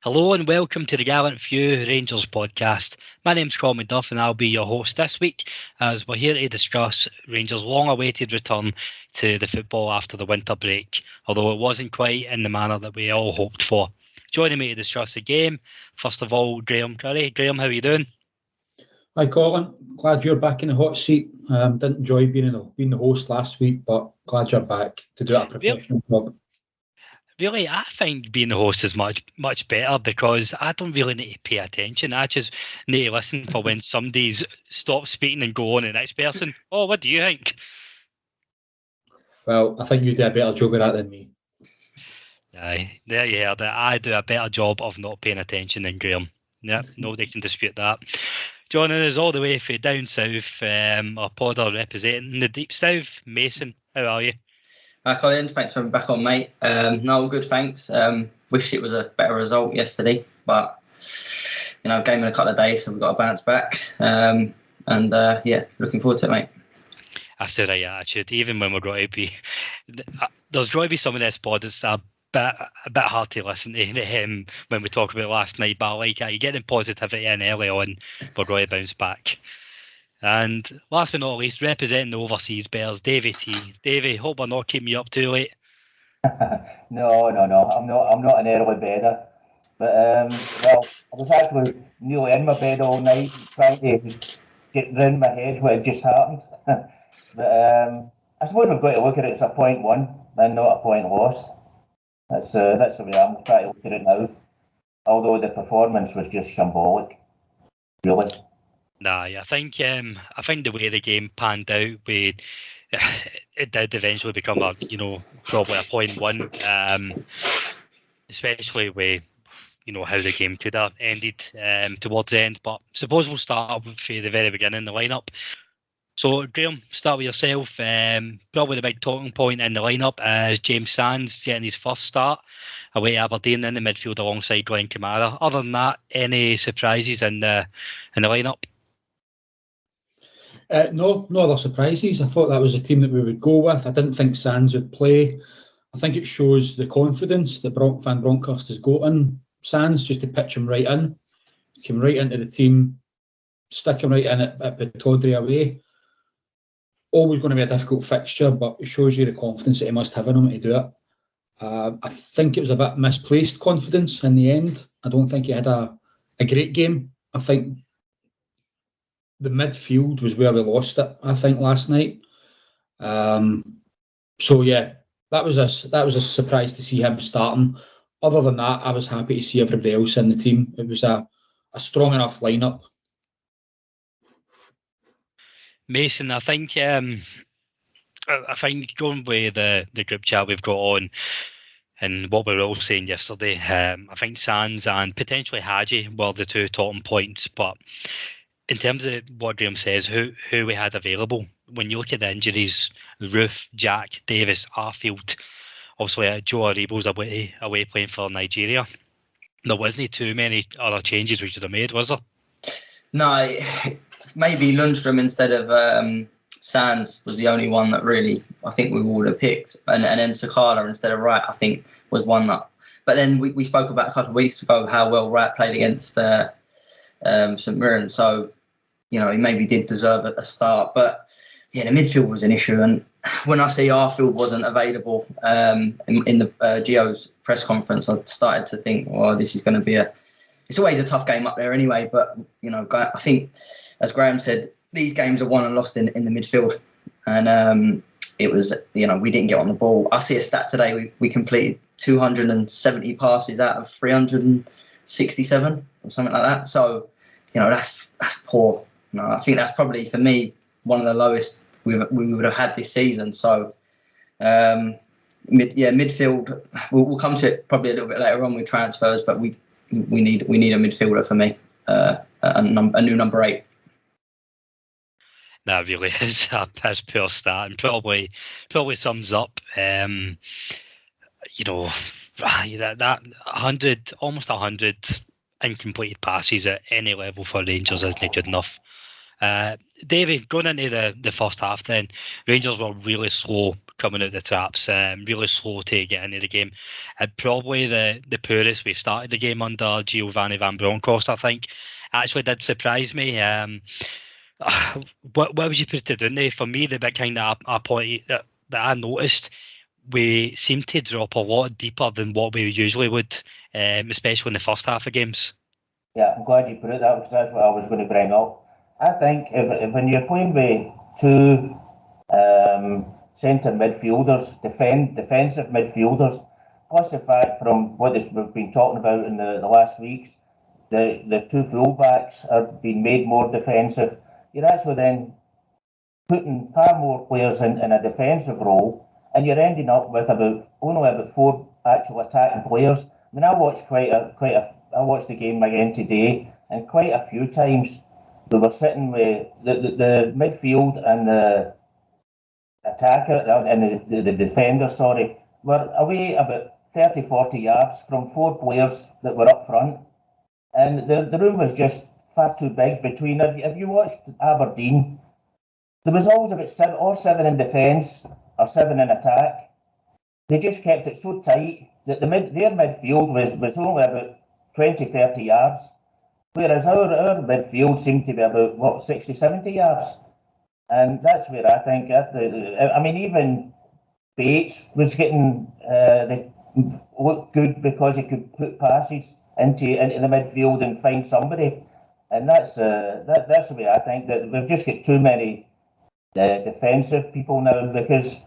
Hello and welcome to the Gallant Few Rangers podcast. My name's Colin and I'll be your host this week as we're here to discuss Rangers' long-awaited return to the football after the winter break, although it wasn't quite in the manner that we all hoped for. Joining me to discuss the game, first of all, Graeme Curry. Graeme, how are you doing? Hi Colin, glad you're back in the hot seat. Didn't enjoy being the host last week, but glad you're back to do a professional job. Really, I find being the host is much better because I don't really need to pay attention. I just need to listen for when somebody's stopped speaking and go on to the next person. Oh, what do you think? Well, I think you do a better job of that than me. Aye, there you heard it. I do a better job of not paying attention than Graeme. Yeah, nobody can dispute that. Joining us all the way from down south, our podder representing the deep south, Mason. How are you? Hi Colin, thanks for being back on, mate. No, all good, thanks. Wish it was a better result yesterday, but game in a couple of days, so we've got to bounce back. Looking forward to it, mate. That's the right attitude. Even when we're going to be, there's going to be some of this pod that's a bit hard to listen to him when we talk about last night, but I like it. You get the positivity in early on, we're going to bounce back. And last but not least, representing the overseas bears, Davie T. Davie, hope I'm not keeping you up too late. No. I'm not an early bedder. But I was actually nearly in my bed all night trying to get round my head what had just happened. But I suppose we've got to look at it as a point won and not a point lost. That's the way I'm trying to look at it now. Although the performance was just shambolic, really. Nah, I think the way the game panned out, it did eventually become probably a point one, especially with how the game could have ended towards the end. But suppose we'll start from the very beginning, the lineup. So Graeme, start with yourself. Probably the big talking point in the lineup is James Sands getting his first start away at Aberdeen in the midfield alongside Glenn Kamara. Other than that, any surprises in the lineup? No other surprises. I thought that was a team that we would go with. I didn't think Sands would play. I think it shows the confidence that Van Bronckhorst has got in Sands just to pitch him right in. Came right into the team, stick him right in at Pittodrie away. Always going to be a difficult fixture, but it shows you the confidence that he must have in him to do it. I think it was a bit misplaced confidence in the end. I don't think he had a great game. I think the midfield was where we lost it, I think, last night. That was a surprise to see him starting. Other than that, I was happy to see everybody else in the team. It was a strong enough lineup. Mason, I think going with the group chat we've got on and what we were all saying yesterday, I think Sands and potentially Hagi were the two talking points, but in terms of what Graeme says, who we had available, when you look at the injuries, Roofe, Jack, Davis, Arfield, obviously Joe Aribo's away playing for Nigeria. There wasn't too many other changes we could have made, was there? No, maybe Lundstrom instead of Sands was the only one that really I think we would have picked. And then Sakala instead of Wright, I think, was one that... But then we spoke about a couple of weeks ago how well Wright played against St Mirren, so he maybe did deserve a start, but the midfield was an issue. And when I see Arfield wasn't available in the Gio's press conference, I started to think, well, this is going to be it's always a tough game up there anyway. But I think, as Graeme said, these games are won and lost in the midfield, and it was we didn't get on the ball. I see a stat today: we completed 270 passes out of 367 or something like that. So that's poor. I think that's probably, for me, one of the lowest we would have had this season. So, midfield. We'll come to it probably a little bit later on with transfers, but we need a midfielder for me, a new number 8. That really is a piss poor start, and probably sums up, that 100, almost 100 incompleted passes at any level for Rangers isn't good enough. Davie, going into the first half then, Rangers were really slow coming out the traps, really slow to get into the game. And probably the poorest we started the game under Giovanni Van Bronckhorst, I think, actually did surprise me. What would you put it down there? For me, the big kind of a point that I noticed, we seemed to drop a lot deeper than what we usually would, especially in the first half of games. Yeah, I'm glad you put it that because that's what I was going to bring up. I think if when you're playing with two centre midfielders, defensive midfielders, plus the fact from what we've been talking about in the last weeks, the two fullbacks are being made more defensive. You're actually then putting far more players in a defensive role, and you're ending up with only about 4 actual attacking players. I mean, I watched I watched the game again today, and quite a few times we were sitting with the midfield and the attacker and the defender, were away about 30, 40 yards from 4 players that were up front. And the room was just far too big between. If you watched Aberdeen, there was always about 7 in defence or 7 in attack. They just kept it so tight that their midfield was only about 20, 30 yards. Whereas our midfield seemed to be about, 60, 70 yards. And that's where I think, even Bates was getting, looked good because he could put passes into the midfield and find somebody. And that's the way I think that we've just got too many defensive people now because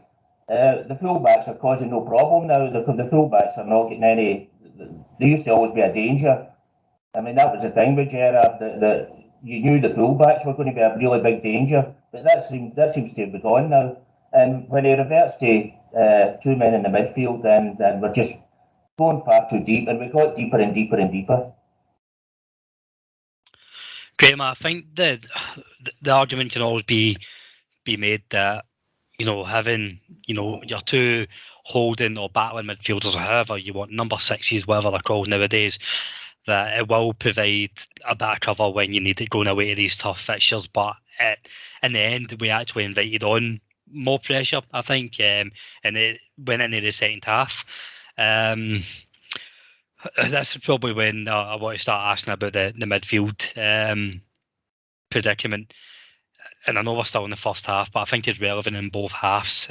the fullbacks are causing no problem now. The fullbacks are not getting any, there used to always be a danger. I mean, that was the thing with Gerrard, that you knew the fullbacks were going to be a really big danger, but that seems to be gone now. And when he reverts to 2 men in the midfield, then we're just going far too deep, and we got deeper and deeper and deeper. Graeme, I think the argument can always be made that, having, your two holding or battling midfielders or however you want, number 6s, whatever they're called nowadays, that it will provide a bit of cover when you need it going away to these tough fixtures. But in the end, we actually invited on more pressure, I think, and it went into the second half. That's probably when I want to start asking about the midfield predicament. And I know we're still in the first half, but I think it's relevant in both halves.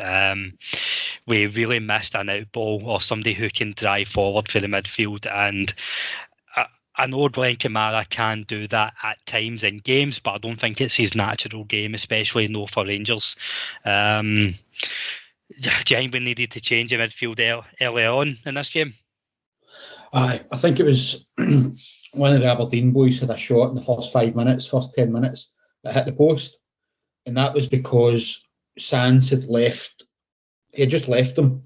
We really missed an out ball or somebody who can drive forward for the midfield. And I know Glenn Kamara can do that at times in games, but I don't think it's his natural game, especially for Rangers. Do you think we needed to change the midfield early on in this game? I think it was one of the Aberdeen boys had a shot in the first 10 minutes that hit the post. And that was because Sands had just left them.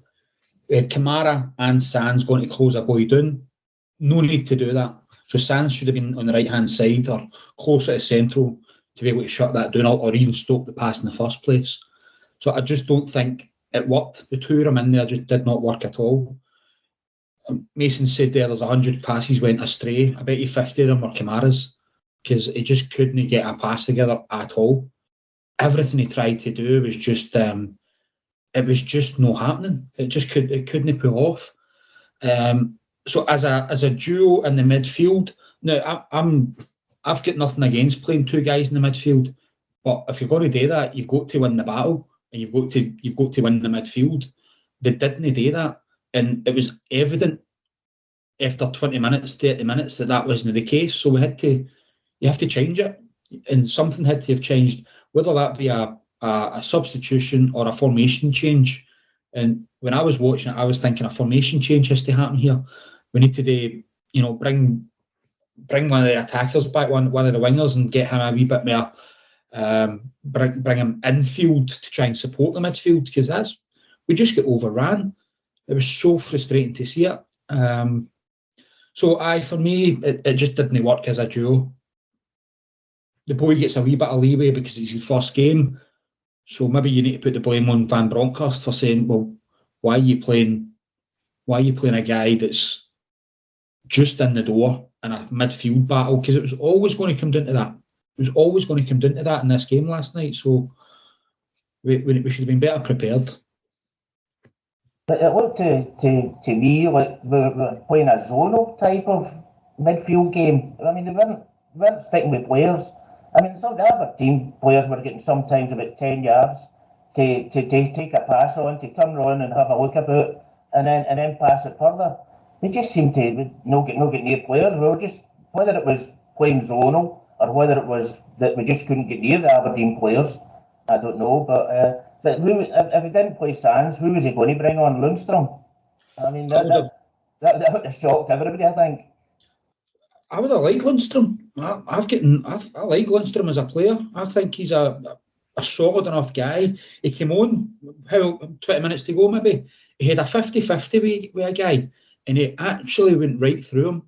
They had Kamara and Sands going to close a boy down. No need to do that. So Sands should have been on the right-hand side or closer to central to be able to shut that down or even stop the pass in the first place. So I just don't think it worked. The two of them in there just did not work at all. Mason said there's 100 passes went astray. I bet you 50 of them were Kamara's because he just couldn't get a pass together at all. Everything he tried to do was just it was just not happening. It couldn't pull off. So as a duo in the midfield, now I've got nothing against playing two guys in the midfield, but if you're going to do that, you've got to win the battle and you've got to win the midfield. They didn't do that, and it was evident after 20 minutes, 30 minutes that wasn't the case. So you have to change it, and something had to have changed, whether that be a substitution or a formation change. And when I was watching it, I was thinking a formation change has to happen here. We need to bring one of the attackers back, one of the wingers, and get him a wee bit more. Bring him infield to try and support the midfield, because we just get overran. It was so frustrating to see it. For me, it just didn't work as a duo. The boy gets a wee bit of leeway because it's his first game. So maybe you need to put the blame on Van Bronckhorst for saying, well, why are you playing a guy that's just in the door in a midfield battle, because it was always going to come down to that. It was always going to come down to that in this game last night. So we should have been better prepared. But it looked to me like we were playing a zonal type of midfield game. I mean, they weren't sticking with players. I mean, some of the Aberdeen players were getting sometimes about 10 yards to take a pass on, to turn around and have a look about, and then pass it further. They just seemed to not get near players. We were just, whether it was playing zonal or whether it was that we just couldn't get near the Aberdeen players, I don't know. But who, if he didn't play Sands, who was he going to bring on? Lundstrom? I mean, that would have shocked everybody, I think. I would have liked Lundstrom. I like Lundstrom as a player. I think he's a solid enough guy. He came on, 20 minutes to go maybe. He had a 50-50 with a guy, and he actually went right through him.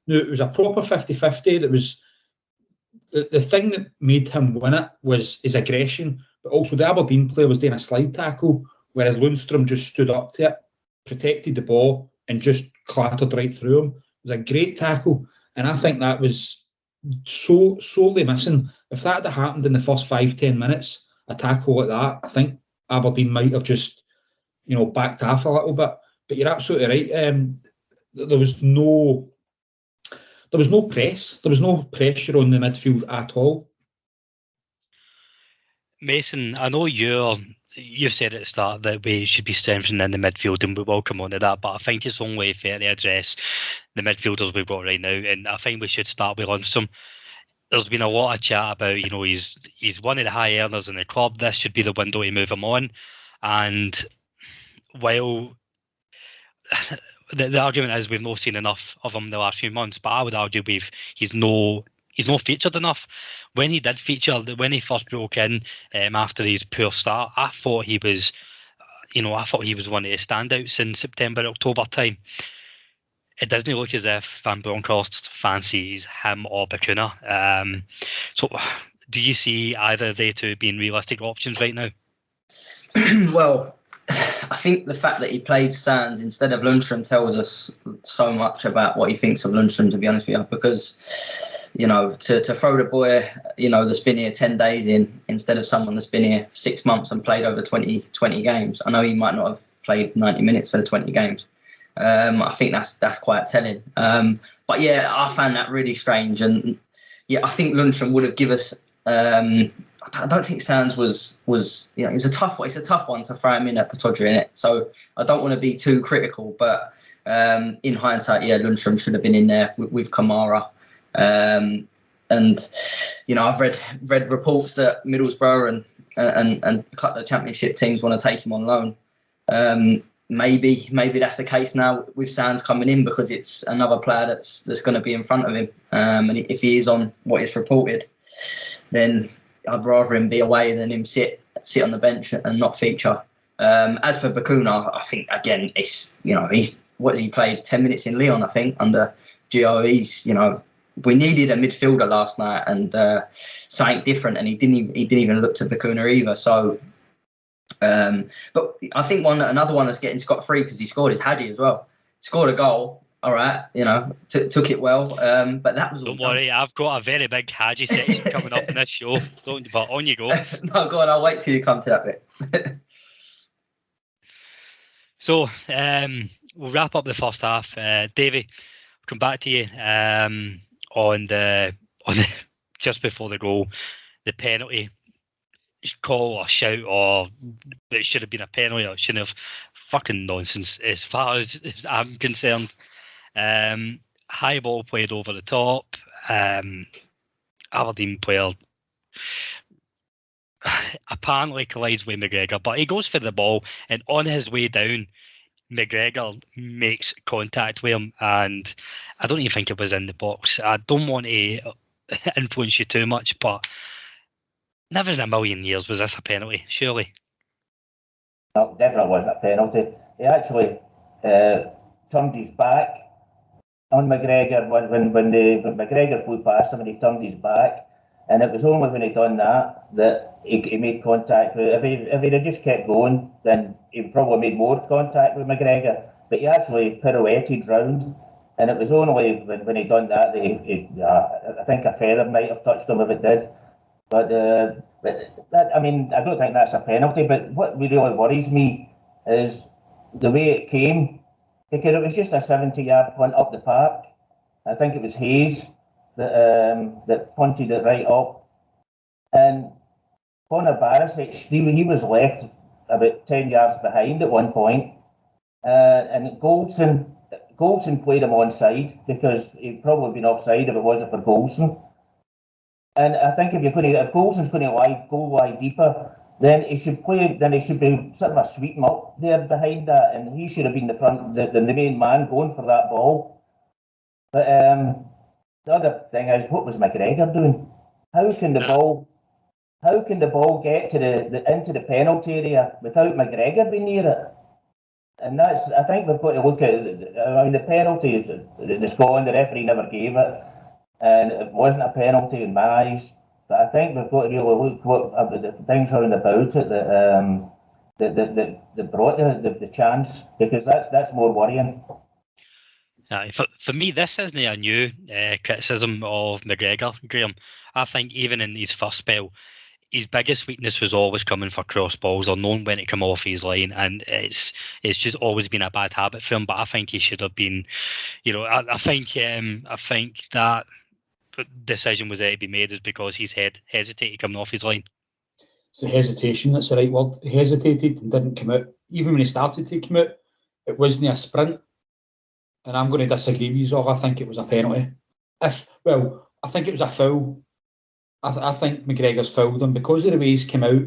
Now, it was a proper 50-50. That was the thing that made him win it was his aggression, but also the Aberdeen player was doing a slide tackle, whereas Lundstrom just stood up to it, protected the ball, and just clattered right through him. It was a great tackle, and I think that was so sorely missing. If that had happened in the first 5-10 minutes, a tackle like that, I think Aberdeen might have just, backed off a little bit. But you're absolutely right. There was no press. There was no pressure on the midfield at all. Mason, I know you said at the start that we should be strengthening in the midfield, and we will come on to that, but I think it's only fair to address the midfielders we've got right now, and I think we should start with Lundstrom. There's been a lot of chat about, he's one of the high earners in the club. This should be the window to move him on. And while the argument is we've not seen enough of him the last few months, but I would argue he's not featured enough. When he did feature, when he first broke in after his poor start, I thought he was one of the standouts in September, October time. It doesn't look as if Van Bronckhorst fancies him or Bacuna. So do you see either of they two being realistic options right now? Well, I think the fact that he played Sands instead of Lundstrom tells us so much about what he thinks of Lundstrom, to be honest with you, because, to throw the boy, that's been here 10 days instead of someone that's been here 6 months and played over 20 games. I know he might not have played 90 minutes for the 20 games. I think that's quite telling. But yeah, I found that really strange. And yeah, I think Lundstrom would have given us. I don't think Sands was. It was a tough one. It's a tough one to throw him in at Pittodrie in it. So I don't want to be too critical, but in hindsight, yeah, Lundstrom should have been in there with Kamara. And I've read reports that Middlesbrough and a couple of Championship teams want to take him on loan. Maybe that's the case now with Sands coming in, because it's another player that's going to be in front of him. And if he is on what is reported, then I'd rather him be away than him sit on the bench and not feature. As for Bacuna, I think again he's what has he played 10 minutes in Lyon, I think, under Gio. We needed a midfielder last night and something different, and he didn't even look to Bacuna either. So. But I think another one that's getting scot-free because he scored is Hagi as well. Scored a goal, all right, took it well. But that was all. Don't worry, I've got a very big Hagi section coming up in this show. But on you go. No, go on. I'll wait till you come to that bit. So we'll wrap up the first half. Davie, I'll come back to you on the just before the goal, the penalty. Call or shout or it should have been a penalty or it shouldn't have. Fucking nonsense as far as I'm concerned. High ball played over the top. Aberdeen player apparently collides with McGregor, but he goes for the ball, and on his way down, McGregor makes contact with him, and I don't even think it was in the box. I don't want to influence you too much, but never in a million years was this a penalty, surely. No, definitely wasn't a penalty. He actually turned his back on McGregor when McGregor flew past him, and he turned his back. And it was only when he done that he made contact with. If he'd have just kept going, then he probably made more contact with McGregor. But he actually pirouetted round And it was only when he done that I think a feather might have touched him if it did. But that, I mean, I don't think that's a penalty. But what really worries me is the way it came, because it was just a 70-yard punt up the park. I think it was Hayes that punted it right up, and Conor Barisic, he was left about 10 yards behind at one point, and Goldson played him onside because he'd probably been offside if it wasn't for Goldson. And I think if Goldson's going to go wide deeper, then he should be sort of a sweep him up there behind that, and he should have been the main man going for that ball. But the other thing is, what was McGregor doing? How can the ball get to into the penalty area without McGregor being near it? And I think we've got to look at it. I mean, the penalty, the Scotland, the referee never gave it, and it wasn't a penalty in my eyes. But I think we've got to really look what the things around about it that brought the chance, because that's more worrying. For me, this isn't a new criticism of McGregor, Graeme. I think even in his first spell, his biggest weakness was always coming for cross balls or knowing when to come off his line, and it's just always been a bad habit for him. But I think he should have been, I think that decision was there to be made is because he's hesitated coming off his line. It's the hesitation, that's the right word. He hesitated and didn't come out. Even when he started to come out, it wasn't a sprint. And I'm going to disagree with you, I think it was a penalty. I think it was a foul. I think McGregor's fouled him because of the way he's come out.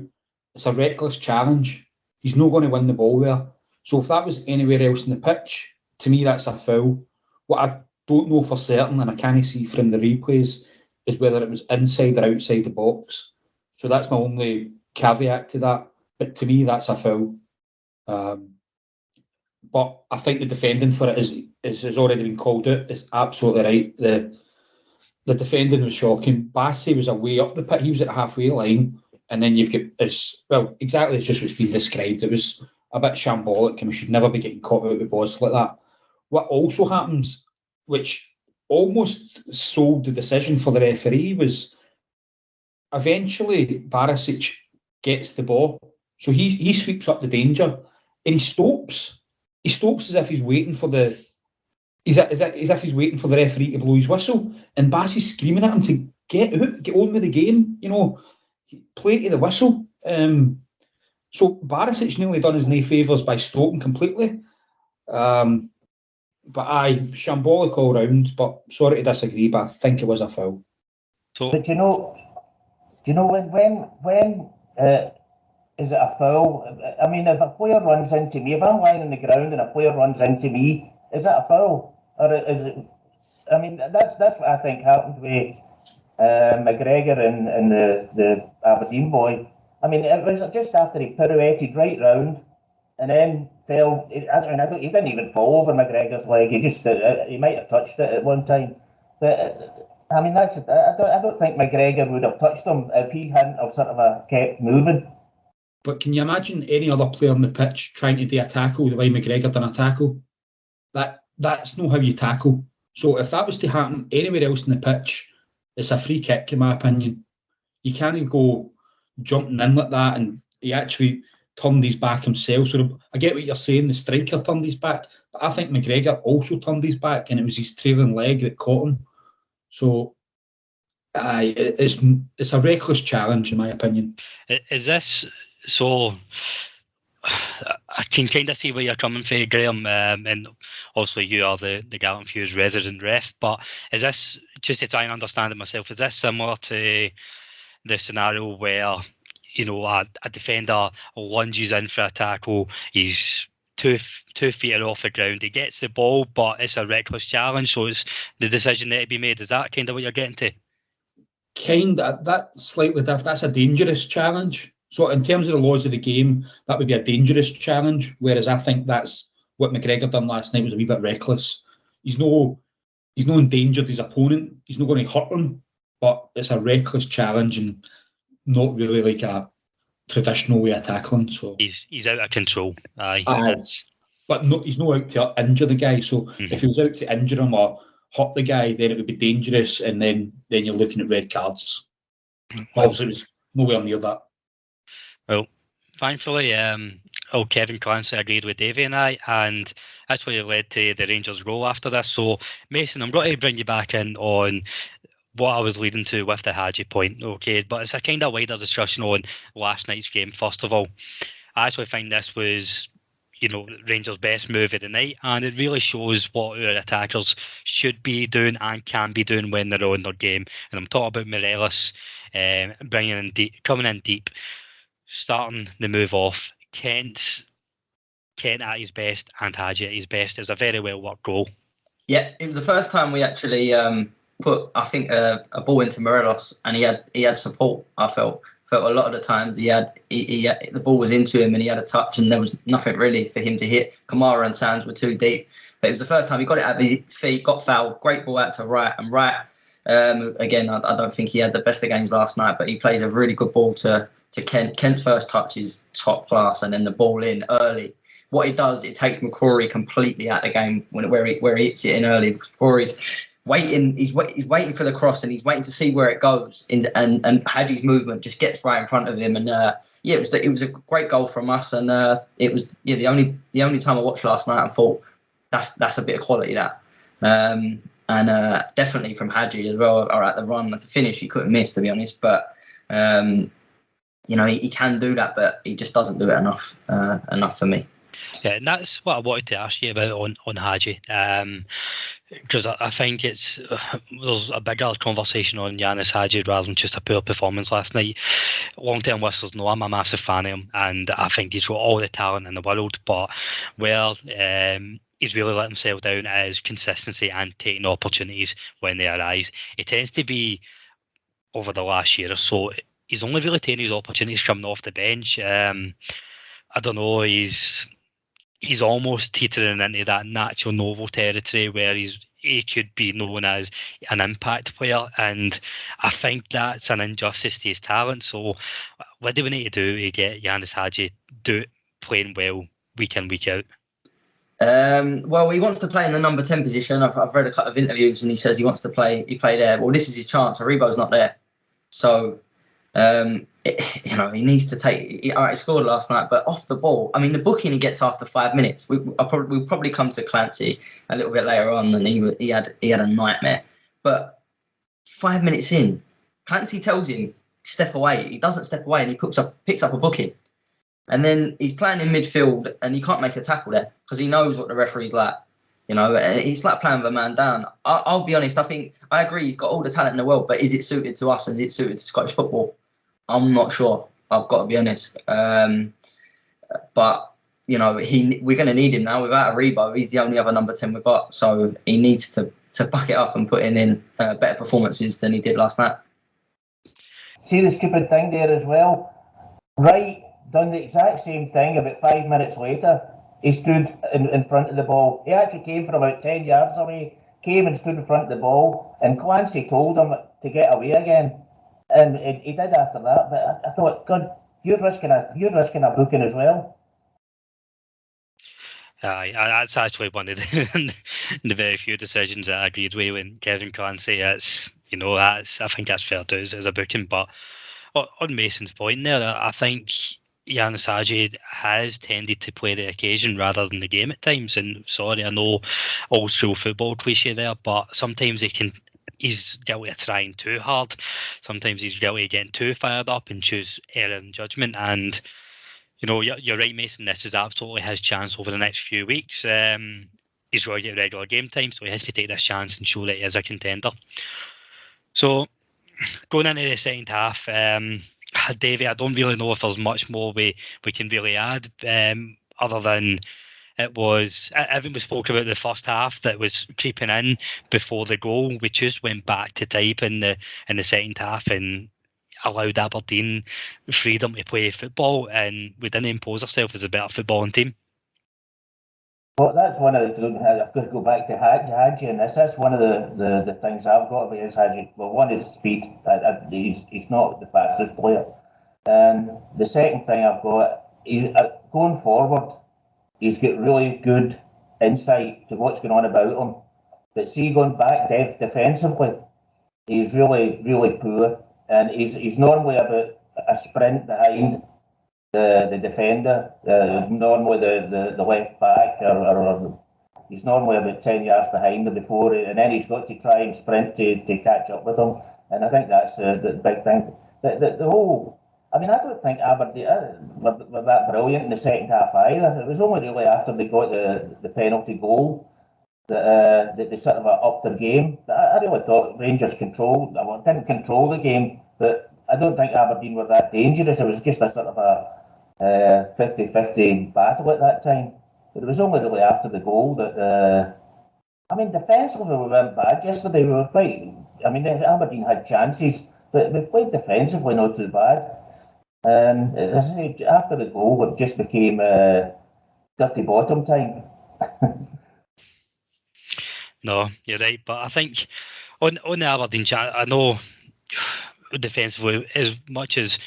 It's a reckless challenge. He's not going to win the ball there. So if that was anywhere else in the pitch, to me that's a foul. What I don't know for certain, and I can't see from the replays, is whether it was inside or outside the box. So that's my only caveat to that. But to me, that's a foul. But I think the defending for it has already been called out. It's absolutely right. The defending was shocking. Bassey was away up the pit. He was at the halfway line. And then you've got, exactly as just what's been described. It was a bit shambolic, and we should never be getting caught out with balls like that. What also happens, which almost sold the decision for the referee, was eventually Barisic gets the ball. So he sweeps up the danger and he stops. He stops as if he's waiting for the referee to blow his whistle, and Bassey's screaming at him to get out, get on with the game, play to the whistle. So Barisic nearly done us no favours by stopping completely. But shambolic all round. But sorry to disagree, but I think it was a foul. But do you know when is it a foul? I mean, if a player runs into me, if I'm lying on the ground and a player runs into me, is that a foul? Or is it? I mean, that's what I think happened with McGregor and the Aberdeen boy. I mean, it was just after he pirouetted right round and then fell. He didn't even fall over McGregor's leg. He might have touched it at one time. But I mean, I don't think McGregor would have touched him if he hadn't have sort of kept moving. But can you imagine any other player on the pitch trying to do a tackle the way McGregor done a tackle? That's not how you tackle. So if that was to happen anywhere else in the pitch, it's a free kick, in my opinion. You can't even go jumping in like that, and he actually turned his back himself. So I get what you're saying, the striker turned his back, but I think McGregor also turned his back, and it was his trailing leg that caught him. So it's a reckless challenge, in my opinion. Is this so? I can kind of see where you're coming from, Graeme, and also you are the Gallant Few's resident ref, but is this, just to try and understand it myself, is this similar to the scenario where, a defender lunges in for a tackle, he's 2 feet off the ground, he gets the ball, but it's a reckless challenge, so it's the decision there to be made? Is that kind of what you're getting to? That's slightly different. That's a dangerous challenge. So in terms of the laws of the game, that would be a dangerous challenge, whereas I think that's what McGregor done last night was a wee bit reckless. He's no endangered his opponent. He's not going to hurt him, but it's a reckless challenge and not really like a traditional way of tackling. So he's out of control. but no, he's not out to injure the guy. So if he was out to injure him or hurt the guy, then it would be dangerous, and then you're looking at red cards. But obviously, it was nowhere near that. Well, thankfully, Kevin Clancy agreed with Davie and I, and that's what led to the Rangers' goal after this. So, Mason, I'm going to bring you back in on what I was leading to with the Hagi point, okay? But it's a kind of wider discussion on last night's game, first of all. I actually find this was, Rangers' best move of the night, and it really shows what our attackers should be doing and can be doing when they're on their game. And I'm talking about Morelos bringing in deep, coming in deep, starting the move off. Kent at his best and Hagi at his best. It was a very well worked goal. Yeah, it was the first time we actually put, I think, a ball into Morelos, and he had support. I felt a lot of the times the ball was into him and he had a touch, and there was nothing really for him to hit. Kamara and Sands were too deep, but it was the first time he got it at his feet, got fouled, great ball out to Wright, and Wright, again, I don't think he had the best of games last night, but he plays a really good ball to Kent. Kent's first touch is top class, and then the ball in early. What he does, it takes McCrory completely out of the game where he hits it in early. McCrory's waiting, he's waiting for the cross, and he's waiting to see where it goes. And Hagi's movement just gets right in front of him. And it was a great goal from us. And it was the only time I watched last night and thought that's a bit of quality, that. And definitely from Hagi as well. All right, the run, the finish, he couldn't miss, to be honest. But he can do that, but he just doesn't do it enough for me. Yeah, and that's what I wanted to ask you about on Hagi, because I think there's a bigger conversation on Ianis Hagi rather than just a poor performance last night. Long-term listeners know I'm a massive fan of him, and I think he's got all the talent in the world, but he's really let himself down as consistency and taking opportunities when they arise. It tends to be over the last year or so, he's only really taking his opportunities coming off the bench. I don't know, he's almost teetering into that natural novel territory where he could be known as an impact player, and I think that's an injustice to his talent. So what do we need to do to get Ianis Hagi playing well week in, week out? Well, he wants to play in the number 10 position. I've read a couple of interviews, and he says he wants to play there. Well, this is his chance. Aribo's not there, so he needs to take. All right, he scored last night, but off the ball. I mean, the booking he gets after 5 minutes. We'll probably come to Clancy a little bit later on, and he had a nightmare. But 5 minutes in, Clancy tells him step away. He doesn't step away, and he picks up a booking, and then he's playing in midfield, and he can't make a tackle there because he knows what the referee's like. He's like playing with a man down. I'll be honest. I agree. He's got all the talent in the world, but is it suited to us? Is it suited to Scottish football? I'm not sure. I've got to be honest. But we're going to need him now. Without Aribo, he's the only other number 10 we've got. So he needs to buck it up and put in better performances than he did last night. See the stupid thing there as well. Wright done the exact same thing about 5 minutes later. He stood in front of the ball. He actually came from about 10 yards away, came and stood in front of the ball, and Clancy told him to get away again. And he did after that, but I thought, God, you're risking a booking as well. That's actually one of the very few decisions that I agreed with when Kevin Clancy. I think that's fair to as a booking. But on Mason's point there, I think Ianis Hagi has tended to play the occasion rather than the game at times. And sorry, I know old school football cliche there, but sometimes he's guilty of trying too hard. Sometimes he's guilty of getting too fired up and choose error in judgment. And you're right, Mason. This is absolutely his chance over the next few weeks. He's going to get regular game time, so he has to take this chance and show that he is a contender. So going into the second half, Davie, I don't really know if there's much more we can really add, other than everything we spoke about the first half that was creeping in before the goal. We just went back to type in the second half and allowed Aberdeen freedom to play football, and we didn't impose ourselves as a better footballing team. Well, that's one of the. I've got to go back to Hagi and this. That's one of the things I've got about his Hagi. Well, one is speed. He's not the fastest player. And the second thing I've got is going forward. he's got really good insight to what's going on about him. But see, going back defensively, he's really, really poor. And he's normally about a sprint behind the defender, normally the left back, or he's normally about 10 yards behind him before, and then he's got to try and sprint to catch up with him. And I think that's the big thing. The whole, I mean, I don't think Aberdeen were that brilliant in the second half either. It was only really after they got the penalty goal that they sort of upped their game. But I really thought Rangers didn't control the game, but I don't think Aberdeen were that dangerous. It was just a sort of a 50-50 battle at that time. But it was only really after the goal that, I mean, defensively we weren't bad yesterday. We were quite, I mean, Aberdeen had chances, but we played defensively not too bad. And after the goal, it just became dirty bottom time. No, you're right. But I think on the Aberdeen chat, I know defensively, as much as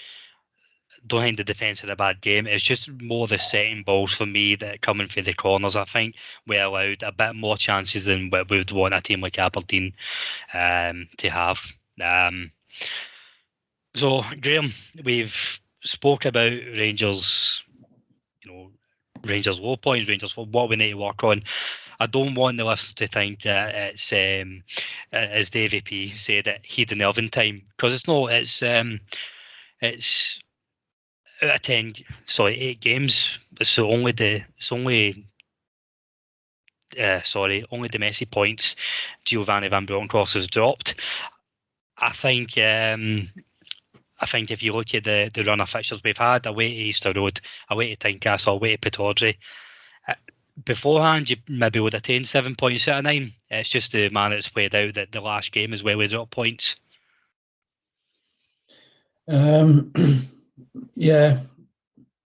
don't think the defence had a bad game, it's just more the setting balls for me that coming through the corners. I think we allowed a bit more chances than we would want a team like Aberdeen to have. So, Graeme, we've spoke about Rangers, Rangers low points, Rangers for what we need to work on. I don't want the listeners to think that it's, as Davie P said, it heat in the oven time, because it's not. It's out of 8 games. So only only domestic points Giovanni Van Bronckhorst has dropped. I think if you look at the run of fixtures we've had, away to Easter Road, away to Tynecastle, away to Pittodrie, beforehand you maybe would have taken 7 points out of 9. It's just the manner it's played out that the last game is where we dropped points. Yeah,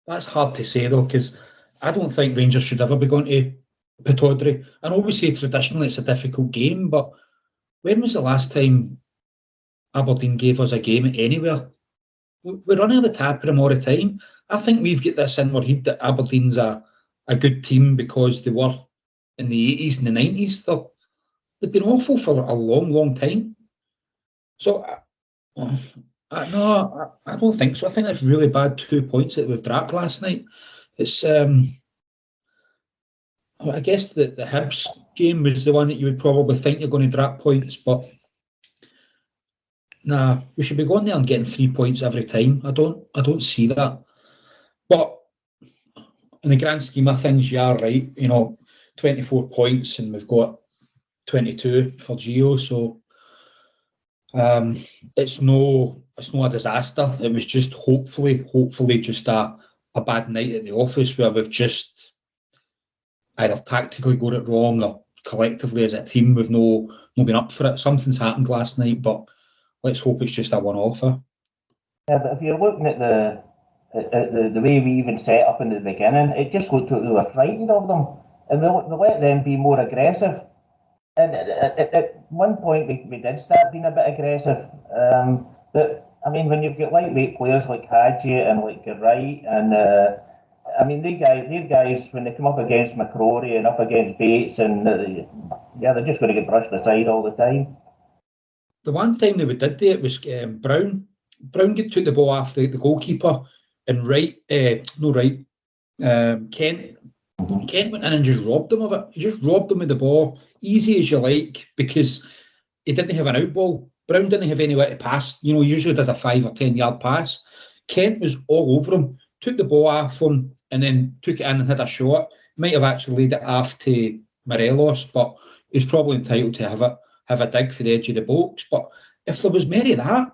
that's hard to say though, because I don't think Rangers should ever be going to Pittodrie. I know we say traditionally it's a difficult game, but when was the last time Aberdeen gave us a game anywhere? We're running the tap at them all the time. I think we've got this in our head that Aberdeen's a good team because they were in the 80s and the 90s. They've been awful for a long, long time. So, I don't think so. I think that's really bad 2 points that we've dropped last night. It's, I guess the Hibs game was the one that you would probably think you're going to drop points, but nah, we should be going there and getting 3 points every time. I don't see that. But in the grand scheme of things, you are right. 24 points and we've got 22 for Gio, so it's no a disaster. It was just hopefully just a bad night at the office where we've just either tactically got it wrong or collectively as a team we've no been up for it. Something's happened last night, but let's hope it's just a one-off. Yeah, but if you're looking at the way we even set up in the beginning, it just looked like we were frightened of them, and we let them be more aggressive. And at one point we did start being a bit aggressive. But I mean, when you've got lightweight players like Hagi and like Wright, and I mean, these guys when they come up against McCrory and up against Bates, and they're just going to get brushed aside all the time. The one time that we did do it was Brown. Brown took the ball off the goalkeeper, and Kent went in and just robbed him of it. He just robbed him of the ball, easy as you like, because he didn't have an out ball. Brown didn't have anywhere to pass. He usually does a 5 or 10 yard pass. Kent was all over him, took the ball off him, and then took it in and had a shot. Might have actually laid it off to Morelos, but he was probably entitled to have a dig for the edge of the box. But if there was more of that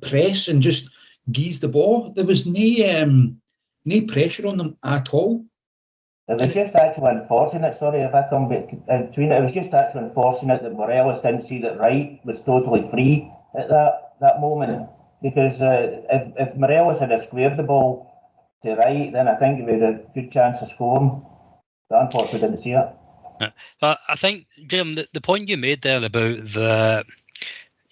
press and just geese the ball, there was no pressure on them at all. It was just actually unfortunate, sorry if I come between it, was just actually unfortunate that Morelos didn't see that Wright was totally free at that moment, because if Morelos had squared the ball to Wright, then I think we had a good chance of scoring. But unfortunately didn't see it. But I think, Graeme, the point you made there about the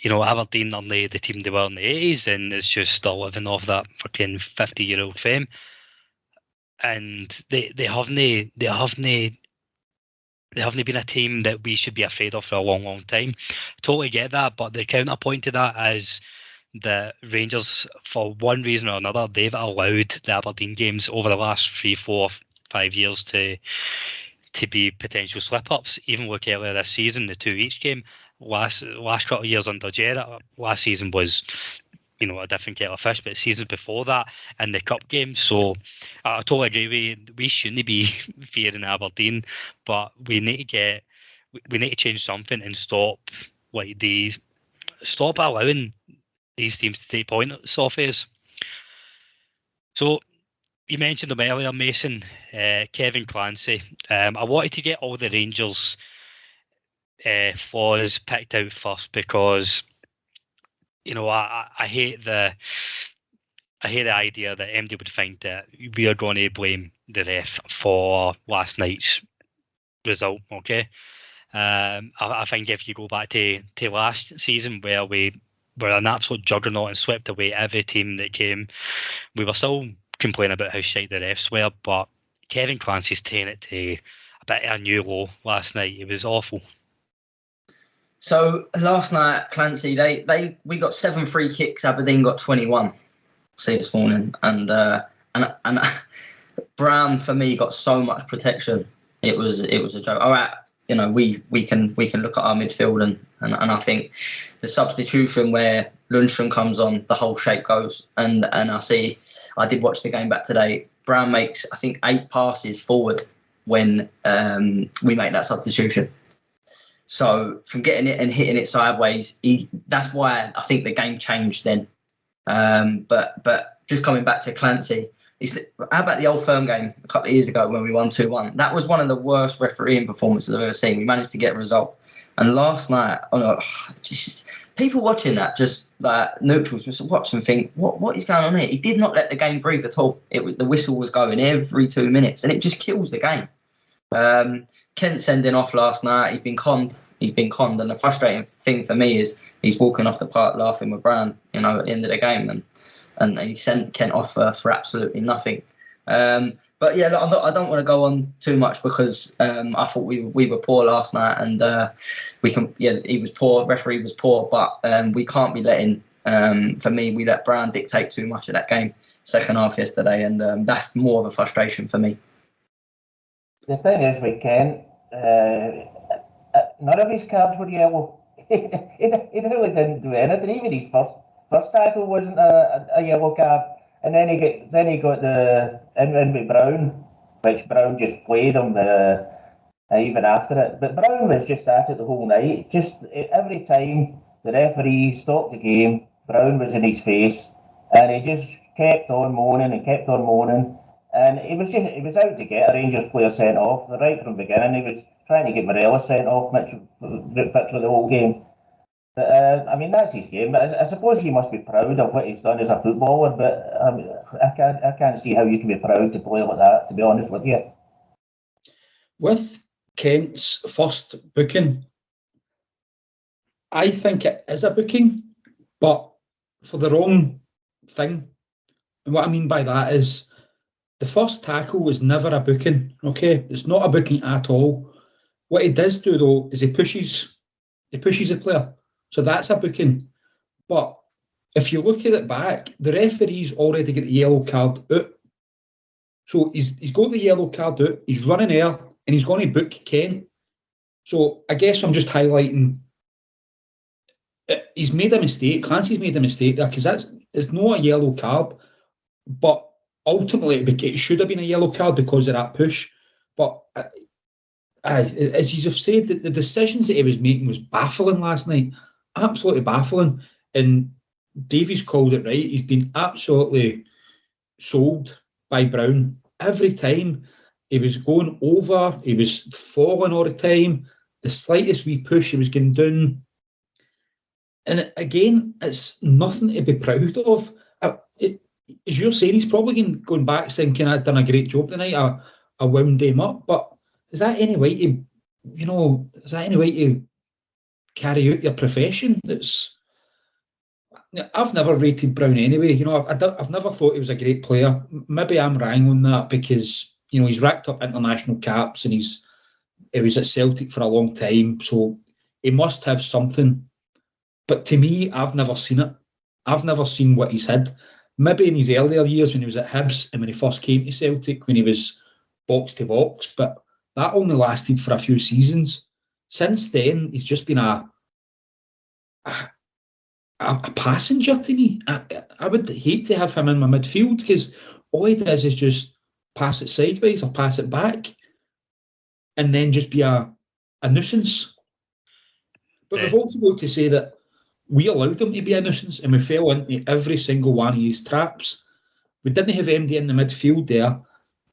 Aberdeen are the team they were in the 80s and it's just still living off that fucking 50-year-old fame. and they haven't been a team that we should be afraid of for a long, long time. Totally get that, but the counterpoint to that is the Rangers, for one reason or another, they've allowed the Aberdeen games over the last 3, 4, 5 years to be potential slip-ups. Even look earlier this season, the 2 each game. Last couple of years under Gerrard, last season was, a different kettle of fish, but seasons before that in the cup games. So I totally agree. We shouldn't be fearing Aberdeen, but we need to change something and stop allowing these teams to take points off us. So you mentioned them earlier, Mason, Kevin Clancy. I wanted to get all the Rangers flaws picked out first because I hate the idea that MD would think that we are going to blame the ref for last night's result. Okay, I think if you go back to last season where we were an absolute juggernaut and swept away every team that came, we were still complaining about how shite the refs were. But Kevin Clancy's taking it to a bit of a new low last night. It was awful. So last night, Clancy, we got 7 free kicks. Aberdeen got 21. See this morning, and Brown for me got so much protection. It was a joke. All right, we can look at our midfield and I think the substitution where Lundstrom comes on, the whole shape goes. And I did watch the game back today. Brown makes I think 8 passes forward when we make that substitution. So from getting it and hitting it sideways, that's why I think the game changed then. But just coming back to Clancy, how about the Old Firm game a couple of years ago when we won 2-1? That was one of the worst refereeing performances I've ever seen. We managed to get a result. And last night, just people watching that, just like neutrals, just watch and think, what is going on here? He did not let the game breathe at all. The whistle was going every 2 minutes, and it just kills the game. Kent sending off last night. He's been conned, and the frustrating thing for me is he's walking off the park laughing with Brown, at the end of the game, and he sent Kent off for absolutely nothing. But yeah, look, I don't want to go on too much because I thought we were poor last night, and he was poor, referee was poor, but we can't be letting. For me, we let Brown dictate too much of that game second half yesterday, and that's more of a frustration for me. The thing is with Ken, none of his cards were yellow. he really didn't do anything. Even his first tackle wasn't a yellow card, and then he got the in with Brown, which Brown just played him even after it. But Brown was just at it the whole night. Just every time the referee stopped the game, Brown was in his face, and he just kept on moaning and kept on moaning. And he was out to get a Rangers player sent off right from the beginning. He was trying to get Morelos sent off for the whole game. But that's his game. I suppose he must be proud of what he's done as a footballer. But I can't see how you can be proud to play like that, to be honest with you. With Kent's first booking, I think it is a booking, but for the wrong thing. And what I mean by that is, the first tackle was never a booking, okay? It's not a booking at all. What he does do, though, is he pushes the player. So that's a booking. But if you look at it back, the referee's already got the yellow card out. So he's got the yellow card out, he's running air, and he's going to book Ken. So I guess I'm just highlighting, he's made a mistake. Clancy's made a mistake there, because it's not a yellow card, but ultimately, it should have been a yellow card because of that push. But as you have said, the decisions that he was making was baffling last night. Absolutely baffling. And Davie's called it right. He's been absolutely sold by Brown. Every time he was going over, he was falling all the time. The slightest wee push, he was getting down. And again, it's nothing to be proud of. As you're saying, he's probably going back thinking, I've done a great job tonight. I wound him up. But is that any way to carry out your profession? I've never rated Brown anyway. You know, I've never thought he was a great player. Maybe I'm wrong on that because, you know, he's racked up international caps and he was at Celtic for a long time, so he must have something. But to me, I've never seen it. I've never seen what he's had. Maybe in his earlier years when he was at Hibs and when he first came to Celtic, when he was box to box, but that only lasted for a few seasons. Since then, he's just been a passenger to me. I would hate to have him in my midfield because all he does is just pass it sideways or pass it back and then just be a nuisance. But we've also got to say that we allowed him to be a nuisance and we fell into every single one of his traps. We didn't have MD in the midfield there.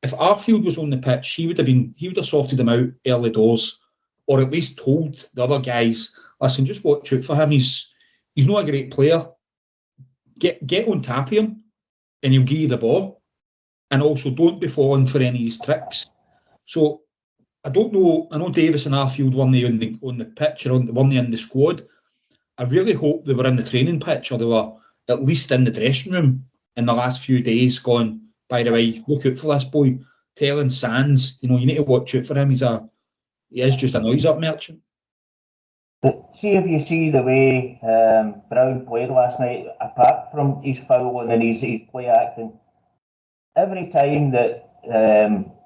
If Arfield was on the pitch, he would have sorted him out early doors, or at least told the other guys, listen, just watch out for him. He's not a great player. Get on top of him and he'll give you the ball. And also don't be falling for any of his tricks. So I don't know. I know Davis and Arfield weren't on the pitch or weren't in the squad. I really hope they were in the training pitch or they were at least in the dressing room in the last few days going, by the way, look out for this boy. Telling Sands, you know, you need to watch out for him. He is just a noise-up merchant. But see if you see the way Brown played last night, apart from his fouling and his play acting, every time that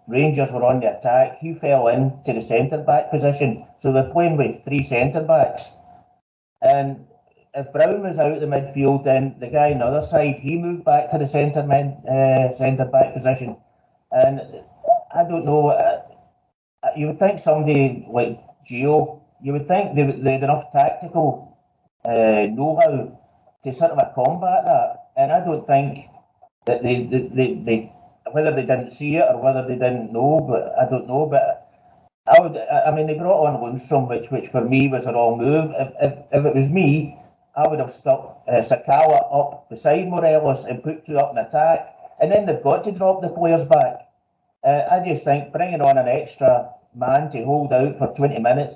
Rangers were on the attack, he fell into the centre-back position. So they're playing with 3 centre-backs. And if Brown was out of the midfield, then the guy on the other side, he moved back to the centre-back position. And I don't know, you would think somebody like Gio, you would think they had enough tactical know-how to sort of combat that. And I don't think that they whether they didn't see it or whether they didn't know, but I don't know. But I mean, they brought on Lundstrom, which for me was a wrong move. If it was me, I would have stuck Sakala up beside Morelos and put 2 up in attack. And then they've got to drop the players back. I just think bringing on an extra man to hold out for 20 minutes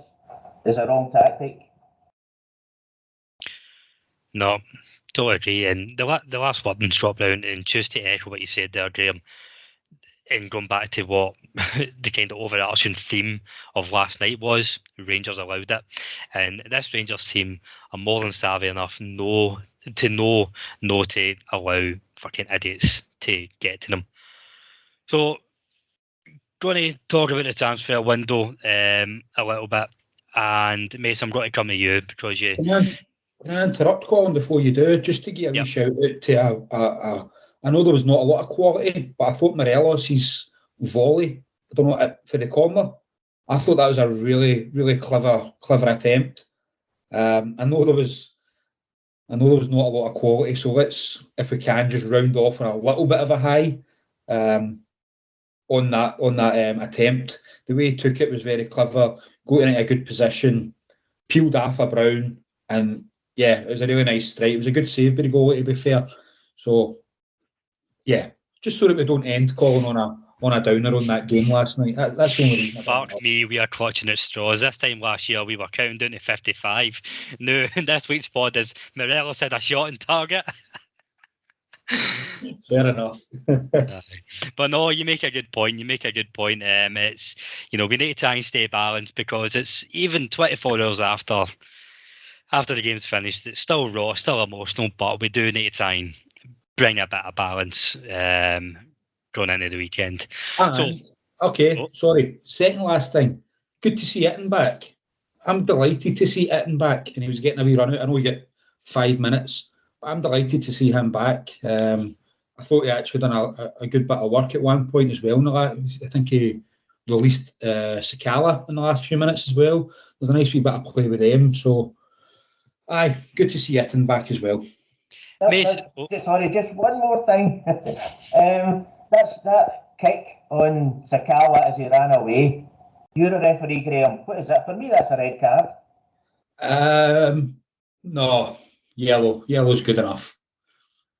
is a wrong tactic. No, totally agree. And the last word in Scott Brown, and just to echo what you said there, Graeme, and going back to what the kind of overarching theme of last night was, Rangers allowed it. And this Rangers team are more than savvy enough to allow fucking idiots to get to them. So, going to talk about the transfer window a little bit. And Mason, I'm going to come to you because you... Can I interrupt, Colin, before you do? Just to give a wee shout out to I know there was not a lot of quality, but I thought Morelos' volley, I don't know, for the corner, I thought that was a really, really clever attempt. I know there was not a lot of quality, so let's, if we can, just round off on a little bit of a high on that attempt. The way he took it was very clever, got in a good position, peeled off a Brown, and yeah, it was a really nice strike. It was a good save by the goalie, to be fair. So, yeah, just so that we don't end, Colin, on a downer on that game last night. That's the only reason. Fuck me, we are clutching at straws. This time last year, we were counting down to 55. No, this week's pod is Morelos had a shot on target. Fair enough. But no, you make a good point. It's, you know, we need to try and stay balanced because it's even 24 hours after the game's finished. It's still raw, still emotional, but we do need to try and bring a bit of balance going into the weekend. Sorry. Second last thing. Good to see Itten back. I'm delighted to see Itten back, and he was getting a wee run out. I know he got 5 minutes, but I'm delighted to see him back. I thought he actually done a good bit of work at one point as well. I think he released Sakala in the last few minutes as well. There's a nice wee bit of play with them. So, aye, good to see Itten back as well. Sorry, just one more thing. That's that kick on Sakala as he ran away. You're a referee, Graeme. What is that? For me, that's a red card. No, yellow. Yellow's good enough.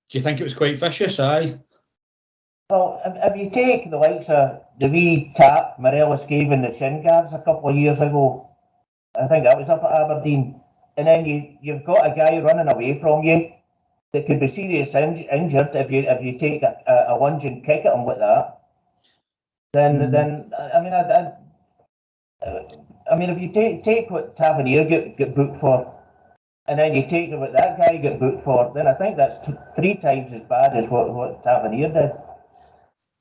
Do you think it was quite vicious? Aye. Well, if you take the likes of the wee tap Morelos gave in the shin guards a couple of years ago, I think that was up at Aberdeen, and then you've got a guy running away from you, they could be serious injured if you take a lunge and kick at them like that. Then I mean, if you take what Tavernier get booked for, and then you take what that guy got booked for, then I think that's 3 times as bad as what Tavernier did.